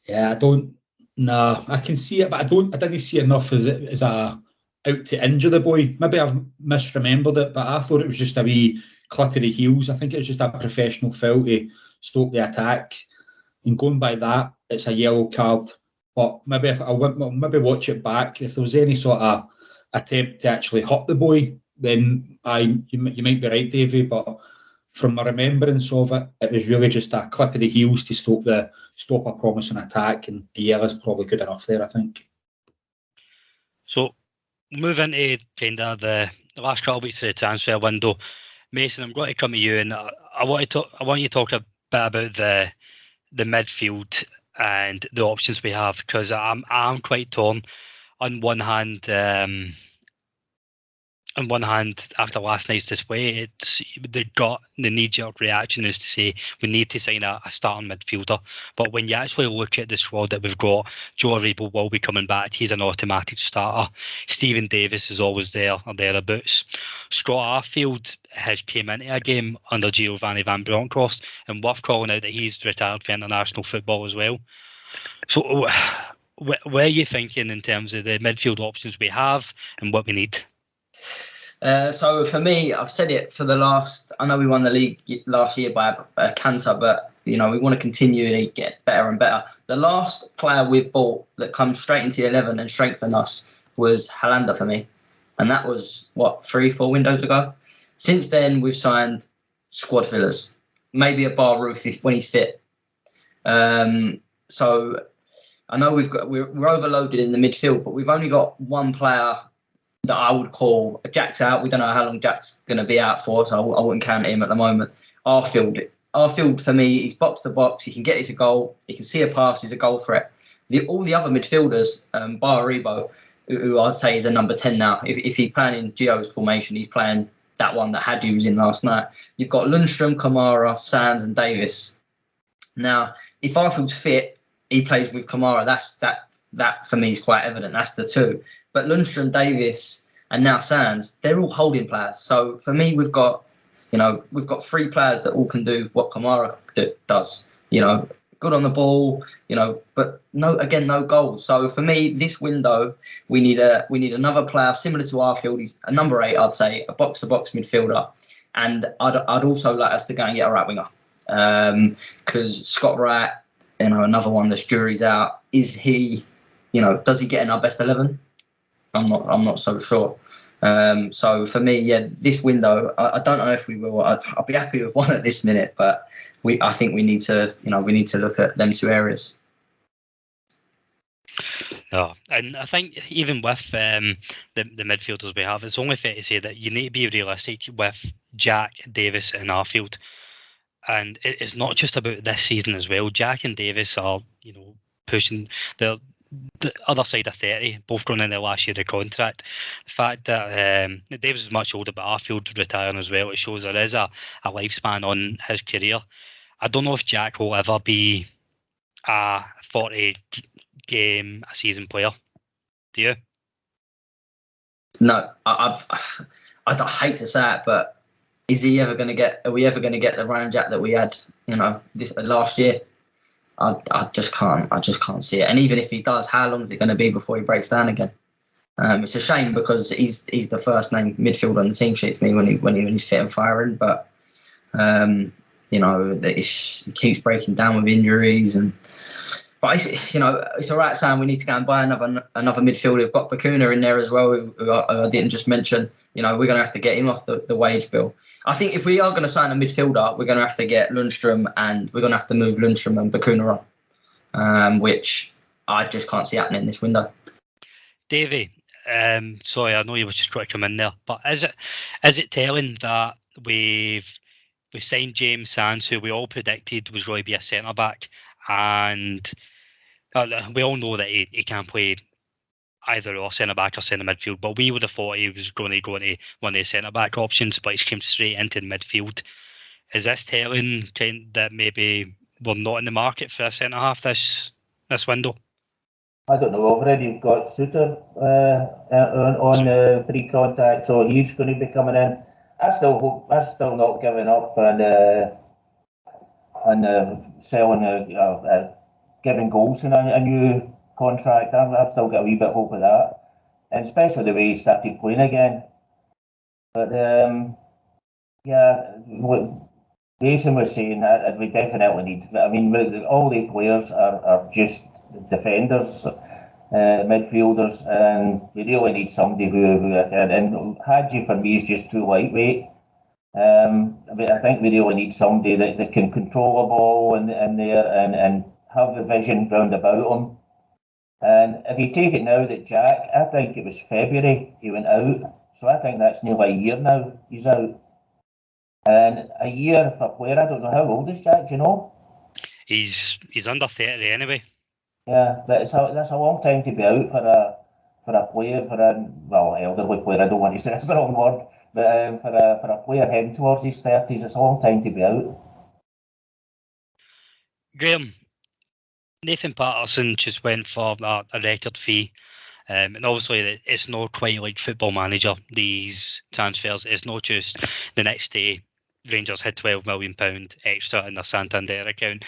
Yeah, I can see it, but I didn't see enough as a out to injure the boy. Maybe I've misremembered it, but I thought it was just a wee clip of the heels. I think it was just a professional foul to stop the attack. And going by that, it's a yellow card. But maybe if I'll maybe watch it back. If there was any sort of attempt to actually hurt the boy, then you might be right, Davie. But from my remembrance of it, it was really just a clip of the heels to stop a promising attack, and a yellow's probably good enough there, I think. So, move into kind of the last couple of weeks of the transfer window. Mason, I'm going to come to you, and I want you to talk a bit about the midfield and the options we have, because I'm quite torn. On one hand, after last night's display, the knee-jerk reaction is to say we need to sign a starting midfielder. But when you actually look at the squad that we've got, Joe Aribo will be coming back. He's an automatic starter. Stephen Davis is always there or thereabouts. Scott Arfield has came into a game under Giovanni Van Bronckhorst, and worth calling out that he's retired for international football as well. So where are you thinking in terms of the midfield options we have and what we need? So for me, I've said it for the last. I know we won the league last year by a canter, but we want to continually get better and better. The last player we've bought that comes straight into the 11 and strengthened us was Hollander for me, and that was 3-4 windows ago. Since then, we've signed squad fillers, maybe a Bar Ruth when he's fit. So I know we're overloaded in the midfield, but we've only got one player that I would call. Jack's out. We don't know how long Jack's going to be out for, so I wouldn't count him at the moment. Arfield for me, he's box to box. He can get us a goal. He can see a pass. He's a goal threat. All the other midfielders, bar Aribo, who I'd say is a number 10 now. If he's playing in Gio's formation, he's playing that one that Hagi was in last night. You've got Lundstrom, Kamara, Sands, and Davis. Now, if Arfield's fit, he plays with Kamara. That for me is quite evident. That's the two. But Lundstrom, Davis, and now Sands, they're all holding players. So for me, we've got 3 players that all can do what Kamara does. Good on the ball, but no goals. So for me, this window, we need another player similar to Arfield. He's a number 8, I'd say, a box-to-box midfielder. And I'd also like us to go and get a right winger. Because Scott Wright, another one that's jury's out. Is he, does he get in our best 11? I'm not so sure. So for me, this window, I don't know if we will. I'll be happy with one at this minute, but I think we need to look at them 2 areas. No, and I think even with the midfielders we have, it's only fair to say that you need to be realistic with Jack, Davis, and Arfield. And it's not just about this season as well. Jack and Davis are, pushing the other side of 30, both going in their last year of contract. The fact that Davis is much older, but Arfield retiring as well, it shows there is a lifespan on his career. I don't know if Jack will ever be a 40-game a season player. Do you? No, I hate to say it, but is he ever going to get? Are we ever going to get the running Jack that we had? This last year. I just can't see it. And even if he does, how long is it going to be before he breaks down again? It's a shame because he's the first name midfielder on the team sheet for me when he's fit and firing. But he keeps breaking down with injuries But it's all right saying we need to go and buy another midfielder. We've got Bakuna in there as well, who I didn't just mention. We're going to have to get him off the wage bill. I think if we are going to sign a midfielder, we're going to have to get Lundstrom, and we're going to have to move Lundstrom and Bakuna on, which I just can't see happening this window. Davie, sorry, I know you were just trying to come in there, but is it telling that we've signed James Sands, who we all predicted was going to be a centre back, and we all know that he can't play either or centre back or centre midfield, but we would have thought he was going to go into one of the centre back options, but he's came straight into the midfield. is this telling that maybe we're not in the market for a centre half this window? I don't know. We've already got Suter on pre-contact, so he's going to be coming in. I still not giving up on selling, giving goals in a new contract. I've still got a wee bit of hope of that, and especially the way he started playing again. But what Jason was saying, that we definitely need. I mean, all the players are just defenders, midfielders, and we really need somebody who can. And Hagi for me is just too lightweight. I think we really need somebody that can control the ball in there and have the vision round about him. And if you take it now that Jack, I think it was February he went out, so I think that's nearly a year now he's out. And a year for a player, I don't know how old is Jack, do you know? He's under 30 anyway. Yeah, but that's a long time to be out for a player, elderly player. I don't want to say that's the wrong word, but for a player heading towards his 30s, it's a long time to be out. Graeme, Nathan Patterson just went for a record fee. And obviously, it's not quite like Football Manager, these transfers. It's not just the next day Rangers had £12 million extra in their Santander account.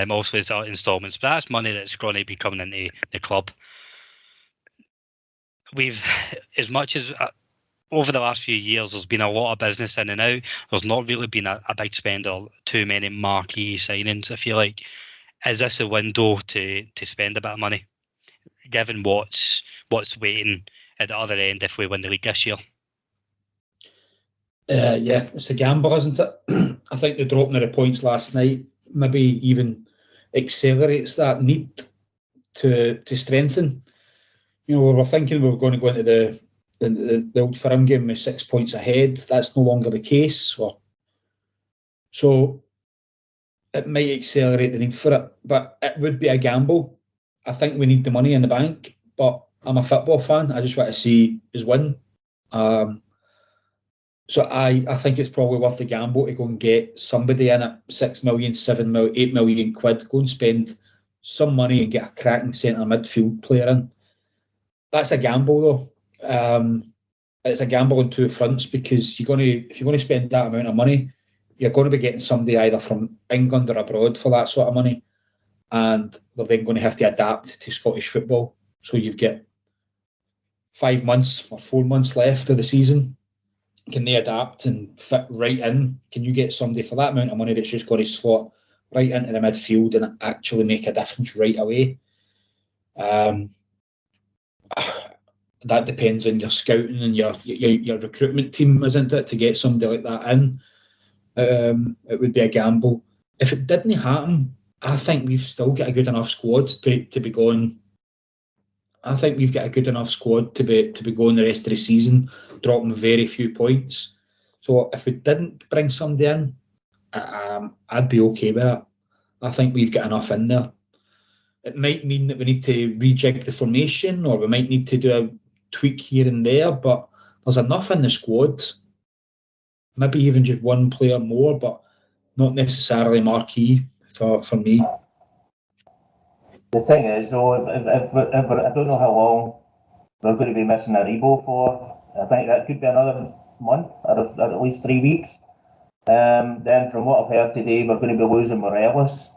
Also, it's instalments, but that's money that's going to be coming into the club. We've, as much as over the last few years, there's been a lot of business in and out. There's not really been a big spend or too many marquee signings. I feel like, is this a window to spend a bit of money, given what's waiting at the other end if we win the league this year? Yeah, it's a gamble, isn't it? I think the dropping of the points last night maybe even accelerates that need to strengthen. You know, we were thinking we were going to go into the Old Firm game with 6 points ahead. That's no longer the case. So it might accelerate the need for it, but it would be a gamble. I think we need the money in the bank, but I'm a football fan. I just want to see us win. So I think it's probably worth the gamble to go and get somebody in at 6 million, 7 million, 8 million quid. Go and spend some money and get a cracking centre midfield player in. That's a gamble, though. It's a gamble on two fronts, because if you're going to spend that amount of money, you're going to be getting somebody either from England or abroad for that sort of money, and they're then going to have to adapt to Scottish football. So you've got 5 months or 4 months left of the season. Can they adapt and fit right in? Can you get somebody for that amount of money that's just going to slot right into the midfield and actually make a difference right away? That depends on your scouting and your recruitment team, isn't it, to get somebody like that in? It would be a gamble. If it didn't happen, I think we've still got a good enough squad to be going. I think we've got a good enough squad to be going the rest of the season, dropping very few points. So if we didn't bring somebody in, I'd be okay with it. I think we've got enough in there. It might mean that we need to rejig the formation, or we might need to do a tweak here and there, but there's enough in the squad. Maybe even just one player more, but not necessarily marquee for me. The thing is, though, if I don't know how long we're going to be missing Aribo for. I think that could be another month, or at least 3 weeks. Then from what I've heard today, we're going to be losing Morelos.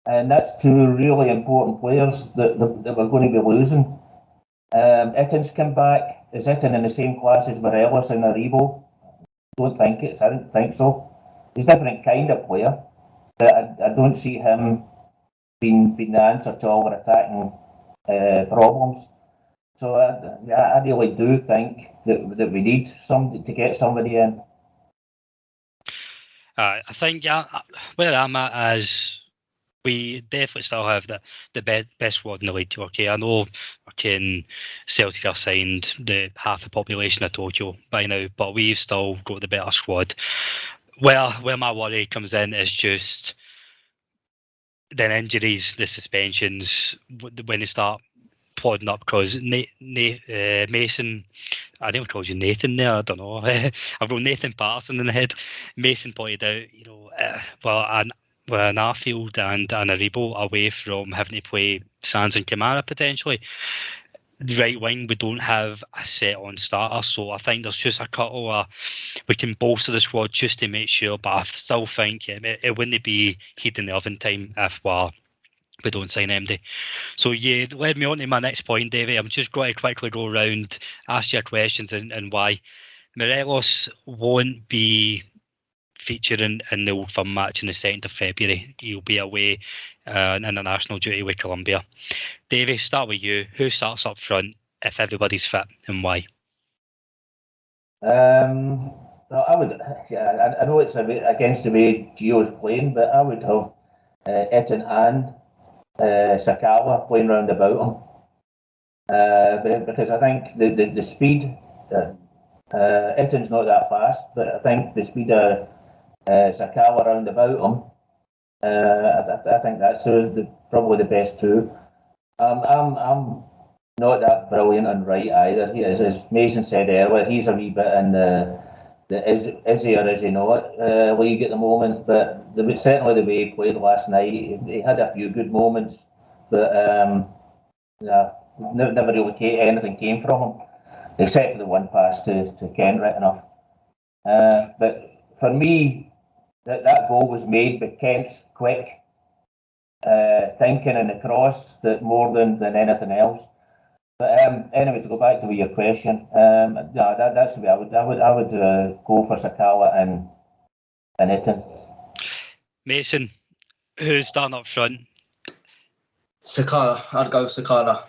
And that's two really important players that we're going to be losing. Itten's come back. Is Itten in the same class as Morelos and Aribo? I don't think so. He's a different kind of player. But I don't see him being the answer to all our attacking problems. So I really do think that we need somebody to get somebody in. I think where I'm at is we definitely still have the best squad in the league. Okay, I know Celtic are signed the half the population of Tokyo by now, but we've still got the better squad. Where my worry comes in is just the injuries, the suspensions, when they start podding up because Mason, I never called you Nathan there, I don't know. I've got Nathan Patterson in the head. Mason pointed out, an Arfield and an Aribo away from having to play Sands and Kamara potentially. The right wing, we don't have a set on starter, so I think there's just a couple of, we can bolster the squad just to make sure, but I still think it wouldn't be heat in the oven time if we don't sign MD. So yeah, led me on to my next point, Davey. I'm just going to quickly go around, ask you questions and why. Morelos won't be featuring in the Old Firm match on the 2nd of February. He'll be away on international duty with Colombia. Davey, start with you. Who starts up front if everybody's fit and why? I would. Yeah, I know it's against the way Gio's playing, but I would have Etten and Sakala playing round about him, because I think the speed. Etten's not that fast, but I think the speed of Sakala round about him. I think that's probably the best two. I'm not that brilliant on right either. As Mason said earlier, he's a wee bit in the is he or is he not league at the moment. But certainly the way he played last night, he had a few good moments, but never really anything came from him, except for the one pass to Kent right enough. But for me, that goal was made by Kent's quick thinking in the cross that more than anything else. But anyway, to go back to your question, that's the way I would go for Sakala and Etten. Mason, who's starting up front? Sakala. I'd go Sakala.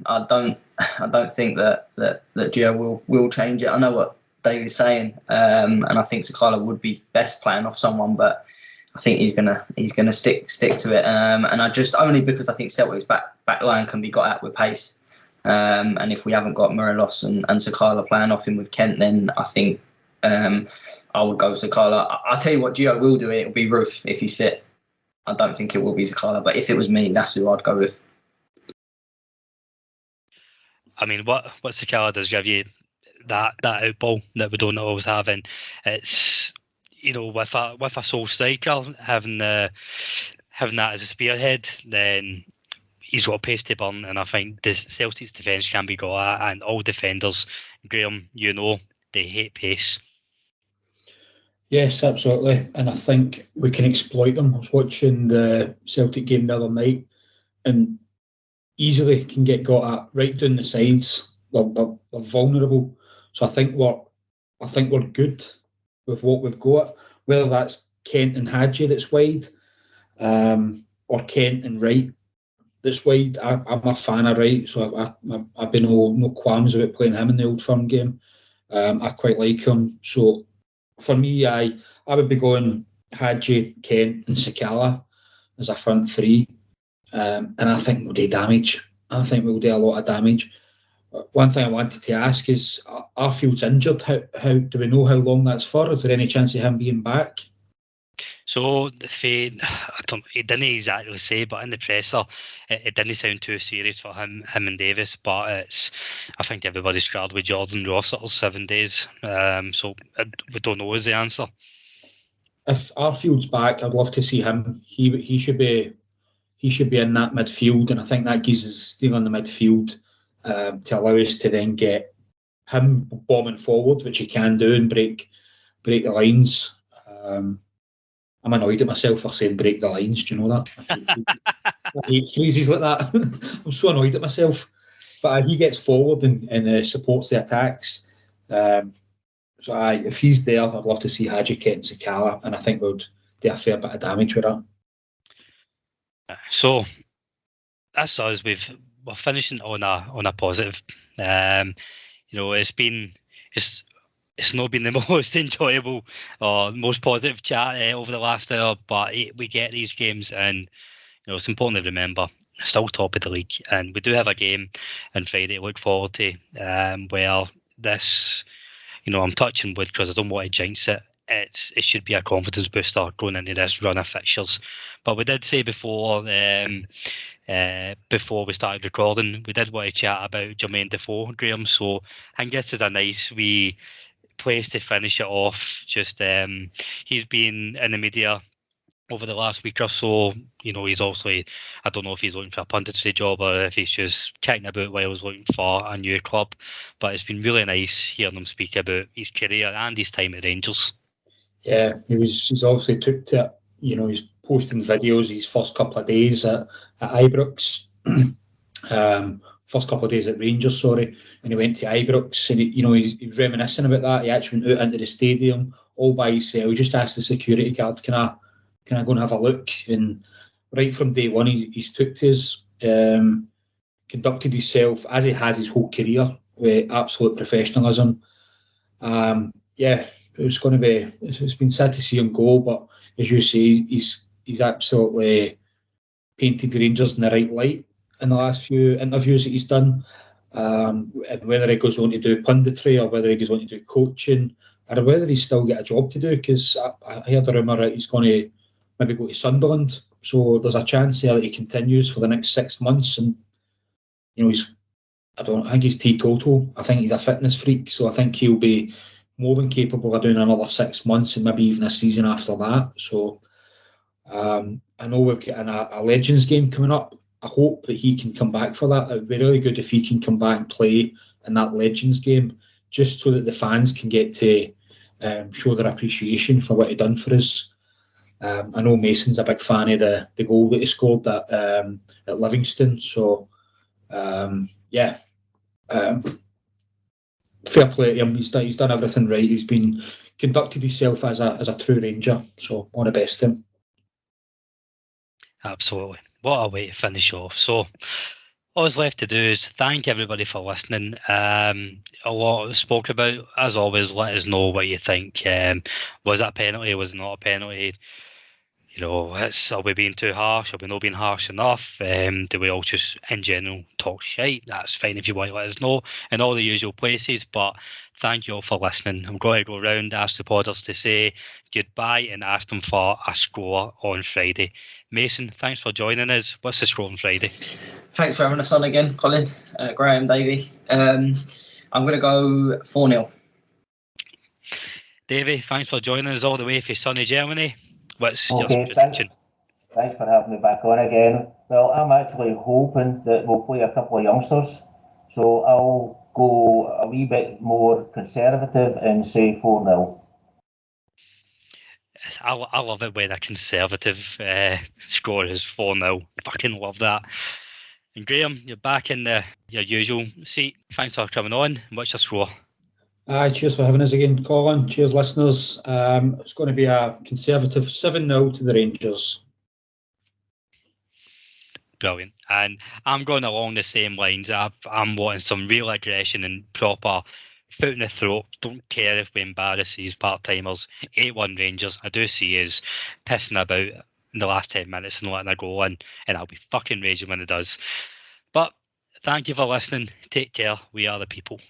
I don't think that Gio will change it. I know what Davey's saying, and I think Sakala would be best playing off someone, but I think he's gonna stick to it. And I just only because I think Celtic's back line can be got at with pace. And if we haven't got Morelos and Sakala playing off him with Kent, then I think I would go Sakala. I'll tell you what, Gio will do it. It'll be Ruth if he's fit. I don't think it will be Sakala, but if it was me, that's who I'd go with. I mean, what Sakala does give you that out ball that we don't always have, and it's with a sole striker having that as a spearhead, then he's got pace to burn, and I think the Celtics defence can be got at, and all defenders, Graeme, they hate pace. Yes, absolutely, and I think we can exploit them. I was watching the Celtic game the other night, and easily can get got at right down the sides. They're vulnerable, so I think we're good with what we've got. Whether that's Kent and Hagi that's wide, or Kent and Wright that's wide. I'm a fan of Wright, so I've been no qualms about playing him in the Old Firm game. I quite like him. So for me, I would be going Hagi, Kent and Sakala as a front three. And I think we'll do damage. I think we'll do a lot of damage. One thing I wanted to ask is, Arfield's injured. How do we know how long that's for? Is there any chance of him being back? So he didn't exactly say, but in the presser, it didn't sound too serious for him and Davis. But I think everybody's scared with Jordan Rossiter's 7 days. So we don't know is the answer. If Arfield's back, I'd love to see him. He should be in that midfield, and I think that gives us steel in the midfield to allow us to then get him bombing forward, which he can do, and break the lines. I'm annoyed at myself for saying break the lines. Do you know that? I hate phrases like that. I'm so annoyed at myself. But he gets forward and supports the attacks. So if he's there, I'd love to see Hagi, Kent and Sakala, and I think we'll do a fair bit of damage with that. So that's us. We're finishing on a positive. It's not been the most enjoyable or most positive chat over the last hour, but we get these games, and it's important to remember still top of the league, and we do have a game on Friday to look forward to. Where this, I'm touching wood because I don't want to jinx it. It should be a confidence booster going into this run of fixtures. But we did say before before we started recording, we did want to chat about Jermaine Defoe, Graeme. So I think this is a nice wee place to finish it off. Just he's been in the media over the last week or so. You know, he's obviously, I don't know if he's looking for a punditry job or if he's just kicking about while he's looking for a new club. But it's been really nice hearing him speak about his career and his time at Rangers. Yeah, he's obviously took to it. You know, he's posting videos his first couple of days at Ibrox, first couple of days at Rangers, sorry, and he went to Ibrox, and he's reminiscing about that. He actually went out into the stadium all by himself. He just asked the security guard, "Can I go and have a look?" And right from day one, he's took to his, conducted himself as he has his whole career with absolute professionalism. Yeah. It's going to be. It's been sad to see him go, but as you say, he's absolutely painted the Rangers in the right light in the last few interviews that he's done. Whether he goes on to do punditry or whether he goes on to do coaching, or whether he's still got a job to do, because I heard a rumour that he's going to maybe go to Sunderland. So there's a chance there that he continues for the next 6 months, and I think he's teetotal. I think he's a fitness freak, so I think he'll be more than capable of doing another 6 months and maybe even a season after that. So I know we've got a Legends game coming up. I hope that he can come back for that. It would be really good if he can come back and play in that Legends game, just so that the fans can get to show their appreciation for what he done for us. I know Mason's a big fan of the goal that he scored at Livingston. So, yeah. Fair play to him. He's done everything right. He's been conducted himself as a true Ranger. So all the best to him. Absolutely. What a way to finish off. So all that's left to do is thank everybody for listening. A lot spoke about. As always, let us know what you think. Was that a penalty? Was it not a penalty? Are we being too harsh? Are we not being harsh enough? Do we all just, in general, talk shite? That's fine if you want to let us know in all the usual places. But thank you all for listening. I'm going to go around, ask the podders to say goodbye and ask them for a score on Friday. Mason, thanks for joining us. What's the score on Friday? Thanks for having us on again, Colin, Graeme, Davie. I'm going to go 4-0. Davie, thanks for joining us all the way from sunny Germany. What's your prediction? Thanks for having me back on again. Well, I'm actually hoping that we'll play a couple of youngsters, so I'll go a wee bit more conservative and say 4-0. I love it when a conservative score is 4-0. Fucking love that. And Graeme, you're back in your usual seat. Thanks for coming on. What's your score? Cheers for having us again, Colin. Cheers, listeners. It's going to be a conservative 7-0 to the Rangers. Brilliant. And I'm going along the same lines. I'm wanting some real aggression and proper foot in the throat. Don't care if we embarrass these part-timers. 8-1 Rangers. I do see us pissing about in the last 10 minutes and letting it go in, and I'll be fucking raging when it does. But thank you for listening. Take care. We are the people.